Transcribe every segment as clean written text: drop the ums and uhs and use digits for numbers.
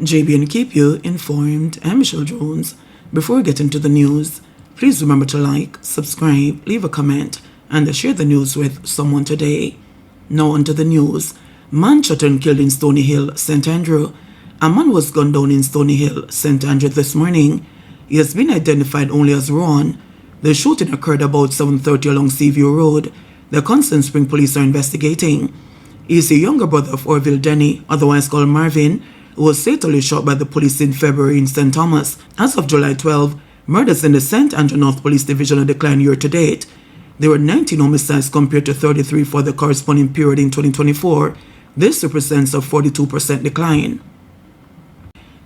JBNN keep you informed. I'm Michelle Jones. Before we get into the news, please remember to like, subscribe, leave a comment, and share the news with someone today. Now onto the news. Man shot and killed in Stony Hill, St. Andrew. A man was gunned down in Stony Hill, St. Andrew this morning. He has been identified only as Ron. The shooting occurred about 7:30 along Seaview Road. The Constant Spring police are investigating. He is a younger brother of Orville Denny, otherwise called Marvin, who was fatally shot by the police in February in St. Thomas. As of July 12, murders in the St. Andrew North Police Division have declined year to date. There were 19 homicides compared to 33 for the corresponding period in 2024. This represents a 42% decline.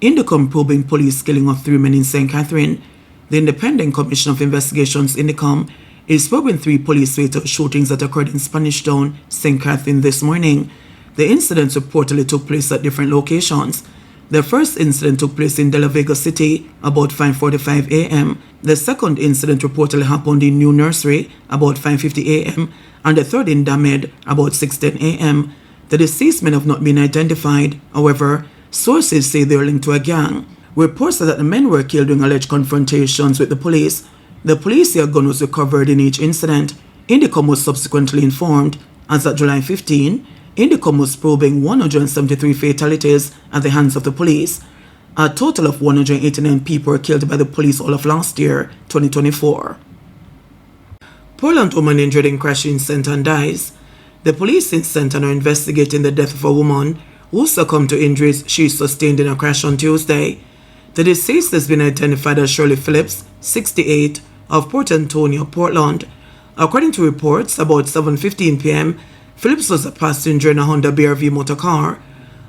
Indiccom probing police killing of 3 men in St. Catherine. The Independent Commission of Investigations, Indiccom, is probing 3 police fatal shootings that occurred in Spanish Town, St. Catherine this morning. The incidents reportedly took place at different locations. The first incident took place in De La Vega City about 5:45 a.m. The second incident reportedly happened in New Nursery about 5:50 a.m. and the third in Damed about 6:10 a.m. The deceased men have not been identified. However, sources say they are linked to a gang. Reports say that the men were killed during alleged confrontations with the police. The police say a gun was recovered in each incident. Indiccom was subsequently informed. As of July 15, Indiccom was probing 173 fatalities at the hands of the police. A total of 189 people were killed by the police all of last year, 2024. Portland woman injured in crash in Senton dies. The police in Senton are investigating the death of a woman who succumbed to injuries she sustained in a crash on Tuesday. The deceased has been identified as Shirley Phillips, 68, of Port Antonio, Portland. According to reports, about 7:15 p.m., Phillips was a passenger in a Honda BRV motor car.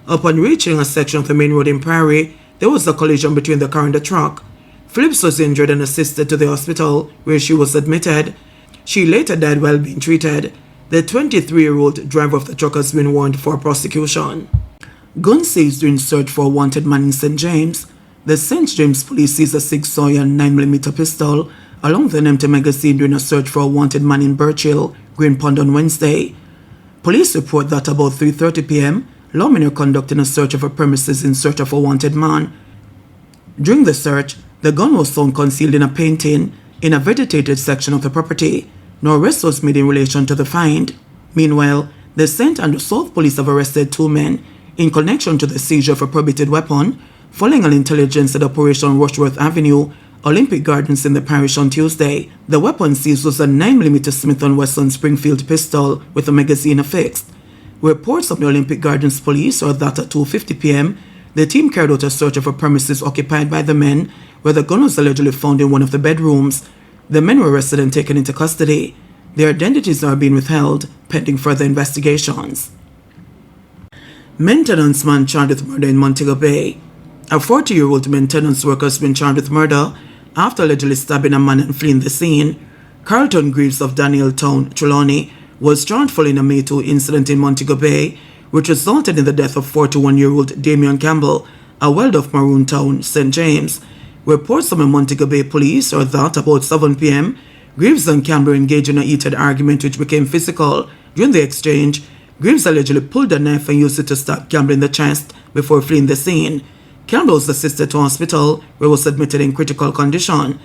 Upon reaching a section of the main road in Prairie, there was a collision between the car and the truck. Phillips was injured and assisted to the hospital, where she was admitted. She later died while being treated. The 23-year-old driver of the truck has been warned for prosecution. Gun seized during search for a wanted man in St. James. The St. James police seized a 6-Sawyer 9mm pistol along with an empty magazine during a search for a wanted man in Birchill, Green Pond on Wednesday. Police report that about 3:30 p.m., lawmen were conducting a search of a premises in search of a wanted man. During the search, the gun was found concealed in a painting in a vegetated section of the property. No arrest was made in relation to the find. Meanwhile, the St. Andrew South Police have arrested 2 men in connection to the seizure of a prohibited weapon following an intelligence at Operation Rushworth Avenue, Olympic Gardens in the parish on Tuesday. The weapon seized was a 9mm Smith & Wesson Springfield pistol with a magazine affixed. Reports of the Olympic Gardens police are that at 2:50 p.m., the team carried out a search of a premises occupied by the men, where the gun was allegedly found in one of the bedrooms. The men were arrested and taken into custody. Their identities are being withheld, pending further investigations. Maintenance man charged with murder in Montego Bay. A 40-year-old maintenance worker has been charged with murder after allegedly stabbing a man and fleeing the scene. Carlton Greaves of Daniel Town, Trelawney, was charged following a May 2 incident in Montego Bay, which resulted in the death of 41-year-old Damian Campbell, a welder of Maroon Town, St. James. Reports from the Montego Bay police are that about 7 p.m., Greaves and Campbell engaged in a heated argument which became physical. During the exchange, Greaves allegedly pulled a knife and used it to stab Campbell in the chest before fleeing the scene. Campbell was assisted to hospital, where he was admitted in critical condition.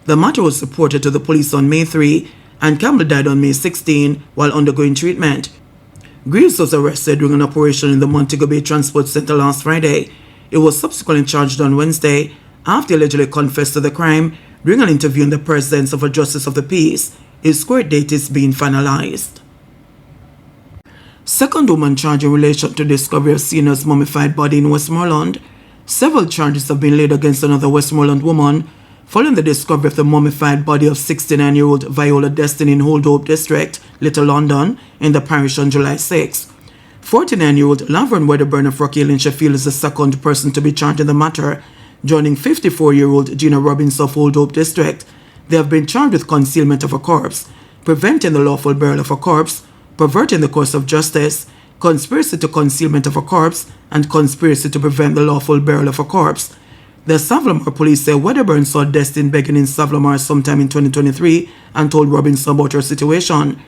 The matter was reported to the police on May 3, and Campbell died on May 16 while undergoing treatment. Greaves was arrested during an operation in the Montego Bay Transport Center last Friday. He was subsequently charged on Wednesday after he allegedly confessed to the crime during an interview in the presence of a justice of the peace. His court date is being finalized. Second woman charged in relation to the discovery of Senior's mummified body in Westmoreland. Several charges have been laid against another Westmoreland woman following the discovery of the mummified body of 69-year-old Viola Destiny in Old Hope District, Little London, in the parish on July 6. 49-year-old Laverne Wedderburn of Rock Hill in Sheffield is the second person to be charged in the matter, joining 54-year-old Gina Robinson of Old Hope District. They have been charged with concealment of a corpse, preventing the lawful burial of a corpse, perverting the course of justice, conspiracy to concealment of a corpse, and conspiracy to prevent the lawful burial of a corpse. The Savlamar police say Wedderburn saw Destin begging in Savlamar sometime in 2023 and told Robinson about her situation.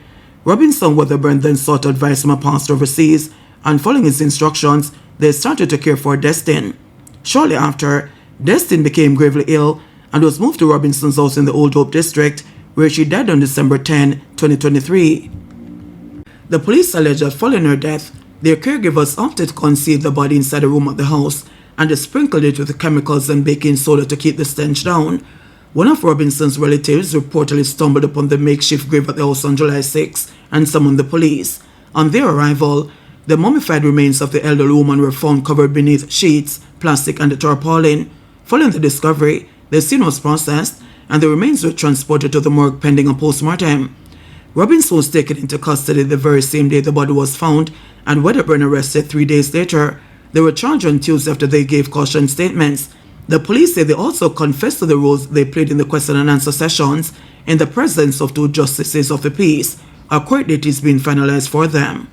Robinson Wedderburn then sought advice from a pastor overseas, and following his instructions, they started to care for Destin. Shortly after, Destin became gravely ill and was moved to Robinson's house in the Old Hope district, where she died on December 10, 2023. The police allege that following her death, their caregivers opted to conceal the body inside a room at the house and they sprinkled it with chemicals and baking soda to keep the stench down. One of Robinson's relatives reportedly stumbled upon the makeshift grave at the house on July 6 and summoned the police. On their arrival, the mummified remains of the elderly woman were found covered beneath sheets, plastic, and tarpaulin. Following the discovery, the scene was processed and the remains were transported to the morgue pending a post-mortem. Robinson was taken into custody the very same day the body was found and Wedderburn arrested 3 days later. They were charged on Tuesday after they gave caution statements. The police say they also confessed to the roles they played in the question and answer sessions in the presence of 2 justices of the peace. A court date is being finalized for them.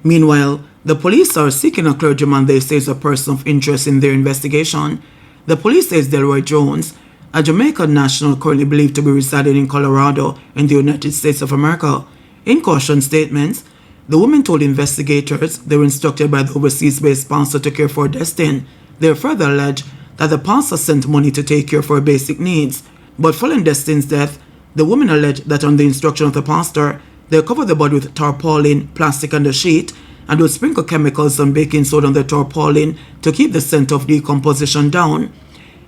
Meanwhile, the police are seeking a clergyman they say is a person of interest in their investigation. The police says Delroy Jones, a Jamaican national currently believed to be residing in Colorado in the United States of America. In caution statements, the woman told investigators they were instructed by the overseas-based pastor to care for Destin. They further allege that the pastor sent money to take care of her basic needs. But following Destin's death, the woman alleged that on the instruction of the pastor, they covered the body with tarpaulin, plastic, and a sheet, and would sprinkle chemicals and baking soda on the tarpaulin to keep the scent of decomposition down.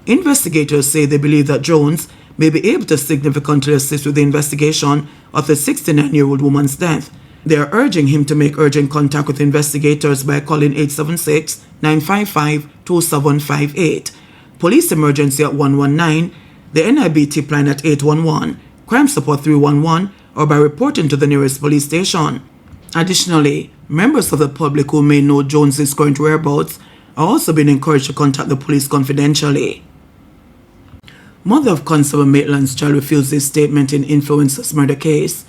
Investigators say they believe that Jones may be able to significantly assist with the investigation of the 69-year-old woman's death. They are urging him to make urgent contact with investigators by calling 876-955-2758, police emergency at 119, the NIB line at 811, crime support 311, or by reporting to the nearest police station. Additionally, members of the public who may know Jones's current whereabouts are also being encouraged to contact the police confidentially. Mother of Constable Maitland's child refused his statement in influencer's murder case.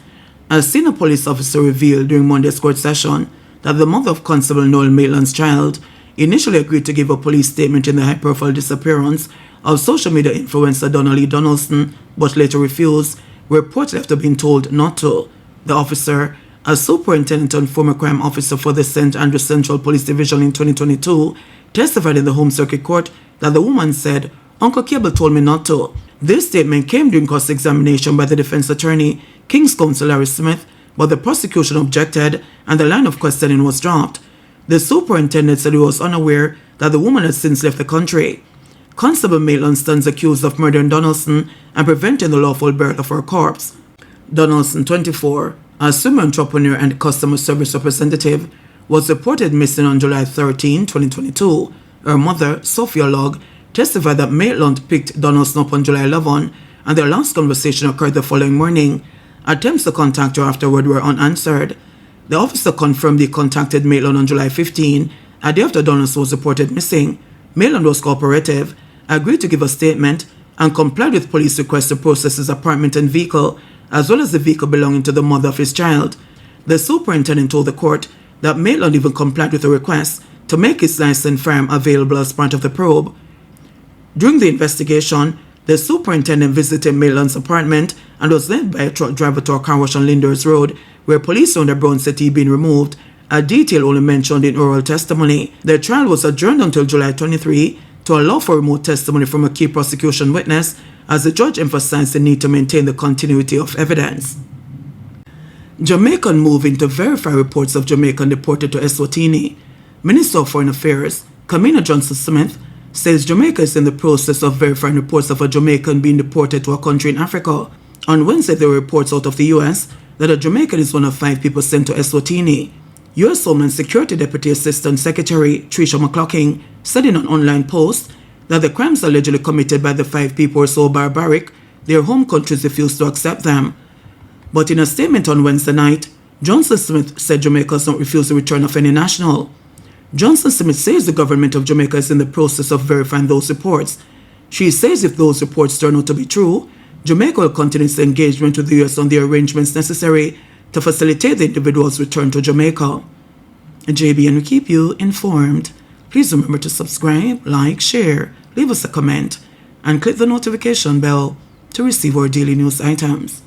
A senior police officer revealed during Monday's court session that the mother of Constable Noel Maitland's child initially agreed to give a police statement in the high-profile disappearance of social media influencer Donnelly Donaldson, but later refused, reportedly after being told not to. The officer, a superintendent and former crime officer for the St. Andrews Central Police Division in 2022, testified in the Home Circuit Court that the woman said, "Uncle Cable told me not to." This statement came during cross-examination by the defense attorney, King's Counsel Larry Smith, but the prosecution objected and the line of questioning was dropped. The superintendent said he was unaware that the woman had since left the country. Constable Maitland stands accused of murdering Donaldson and preventing the lawful burial of her corpse. Donaldson, 24, a swimmer entrepreneur and customer service representative, was reported missing on July 13, 2022. Her mother, Sophia Logg, testified that Maitland picked Donaldson up on July 11 and their last conversation occurred the following morning. Attempts to contact her afterward were unanswered. The officer confirmed he contacted Maitland on July 15, a day after Donaldson was reported missing. Maitland was cooperative, agreed to give a statement, and complied with police requests to process his apartment and vehicle, as well as the vehicle belonging to the mother of his child. The superintendent told the court that Maitland even complied with a request to make his licensed firm available as part of the probe. During the investigation, the superintendent visited Maitland's apartment and was led by a truck driver to a car wash on Linders Road, where police found a brown settee being removed, a detail only mentioned in oral testimony. The trial was adjourned until July 23 to allow for remote testimony from a key prosecution witness, as the judge emphasized the need to maintain the continuity of evidence. Jamaican moving to verify reports of Jamaican deported to Eswatini. Minister of Foreign Affairs, Kamina Johnson-Smith, says Jamaica is in the process of verifying reports of a Jamaican being deported to a country in Africa. On Wednesday, there were reports out of the U.S. that a Jamaican is one of 5 people sent to Eswatini. U.S. Homeland Security Deputy Assistant Secretary Tricia McClocking said in an online post that the crimes allegedly committed by the 5 people were so barbaric, their home countries refused to accept them. But in a statement on Wednesday night, Johnson-Smith said Jamaica has not refused the return of any national. Johnson-Smith says the government of Jamaica is in the process of verifying those reports. She says if those reports turn out to be true, Jamaica will continue its engagement with the U.S. on the arrangements necessary to facilitate the individual's return to Jamaica. JBNN will keep you informed. Please remember to subscribe, like, share, leave us a comment, and click the notification bell to receive our daily news items.